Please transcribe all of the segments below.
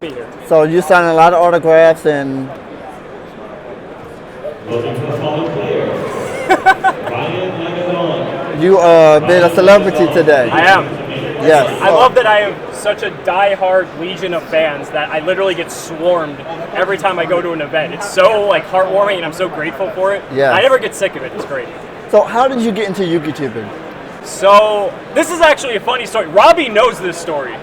Be here. So you signed a lot of autographs and you been a celebrity today. I am. Yes. I love that I have such a die-hard legion of fans that I literally get swarmed every time I go to an event. It's so like heartwarming and I'm so grateful for it. Yes. I never get sick of it. It's great. So how did you get into YouTubing? So this is actually a funny story. Robbie knows this story.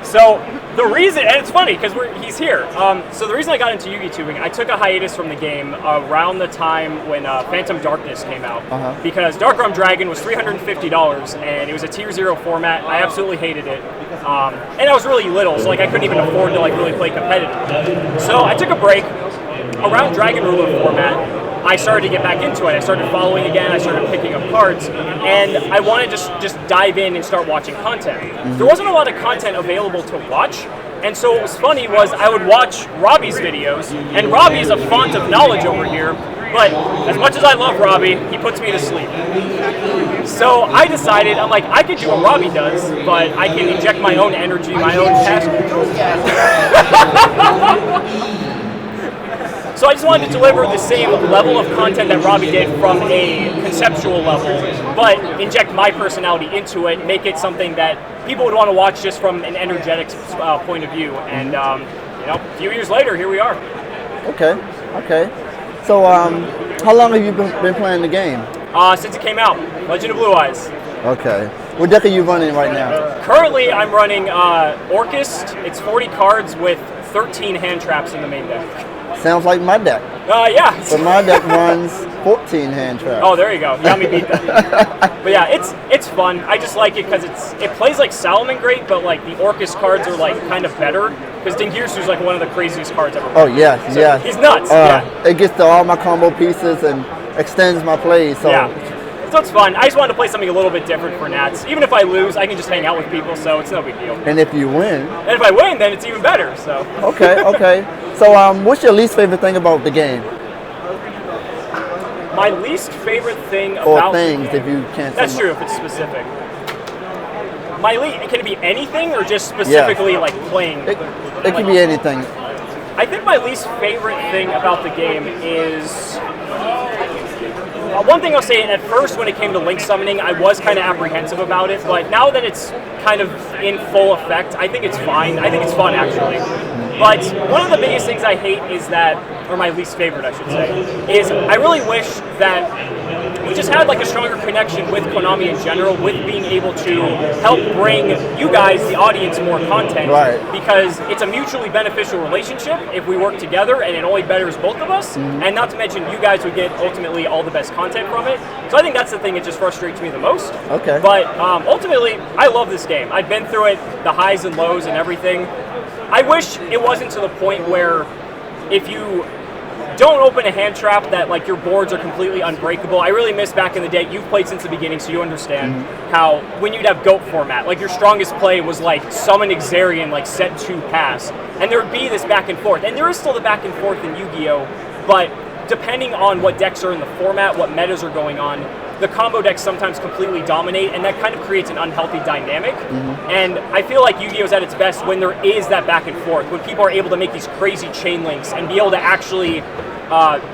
So the reason, and it's funny because he's here. So the reason I got into Yugioh, I took a hiatus from the game around the time when Phantom Darkness came out. Because Dark Realm Dragon was $350 and it was a tier 0 format. I absolutely hated it. And I was really little, so like I couldn't even afford to like really play competitive. So I took a break around Dragon Ruler format. I started to get back into it. I started following again. I started picking up cards, and I wanted to just dive in and start watching content. There wasn't a lot of content available to watch, and so what was funny was I would watch Robbie's videos, and Robbie is a font of knowledge over here, but as much as I love Robbie, he puts me to sleep. So I decided, I'm like, I could do what Robbie does, but I can inject my own energy, my own passion. So I just wanted to deliver the same level of content that Robbie did from a conceptual level, but inject my personality into it, make it something that people would want to watch just from an energetics point of view. And you know, a few years later, here we are. Okay. So how long have you been playing the game? Since it came out, Legend of Blue Eyes. Okay. What deck are you running right now? Currently, I'm running Orcust. It's 40 cards with 13 hand traps in the main deck. Sounds like my deck. Yeah. So my deck runs 14 hand traps. Oh, there you go. You got me beat that. But yeah, it's fun. I just like it because it plays like Salomon great, but like the Orcust cards are like kind of better because Dingirsu's like one of the craziest cards ever. Oh yes, so yes. He's nuts. It gets to all my combo pieces and extends my plays. So. Yeah. So it's fun. I just wanted to play something a little bit different for Nats. Even if I lose, I can just hang out with people, so it's no big deal. And if you win? And if I win, then it's even better. So. Okay. So what's your least favorite thing about the game? My least favorite thing or about things, the game, if you can't. That's true, if it's specific. Can it be anything or just specifically like playing? It can be anything. I think my least favorite thing about the game is... one thing I'll say, at first when it came to link summoning, I was kind of apprehensive about it, but now that it's kind of in full effect, I think it's fine. I think it's fun, actually. But one of the biggest things I hate is that, or my least favorite, I should say, is I really wish that we just had like a stronger connection with Konami in general, with being able to help bring you guys, the audience, more content. Right. Because it's a mutually beneficial relationship if we work together, and it only betters both of us. And not to mention, you guys would get ultimately all the best content from it. So I think that's the thing that just frustrates me the most. Okay. But ultimately, I love this game. I've been through it, the highs and lows and everything. I wish it wasn't to the point where if you don't open a hand trap that like your boards are completely unbreakable. I really miss back in the day. You've played since the beginning, so you understand how when you'd have GOAT format, like your strongest play was like summon Xarian, like set 2 pass. And there would be this back and forth. And there is still the back and forth in Yu-Gi-Oh! But depending on what decks are in the format, what metas are going on, the combo decks sometimes completely dominate, and that kind of creates an unhealthy dynamic. And I feel like Yu-Gi-Oh! Is at its best when there is that back and forth, when people are able to make these crazy chain links and be able to actually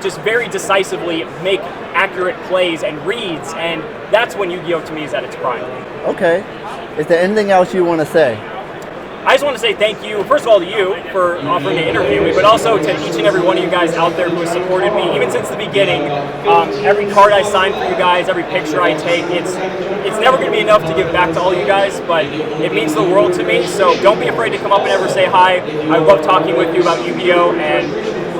just very decisively make accurate plays and reads, and that's when Yu-Gi-Oh! To me is at its prime. Okay. Is there anything else you want to say? I just want to say thank you, first of all, to you for offering to interview me, but also to each and every one of you guys out there who has supported me, even since the beginning. Every card I sign for you guys, every picture I take, it's never going to be enough to give back to all you guys, but it means the world to me, so don't be afraid to come up and ever say hi. I love talking with you about Yu-Gi-Oh! And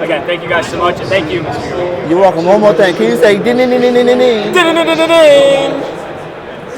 again, thank you guys so much, and thank you, Mr. You're welcome. One more thing. Can you say din din din din din din? Din din din din din din.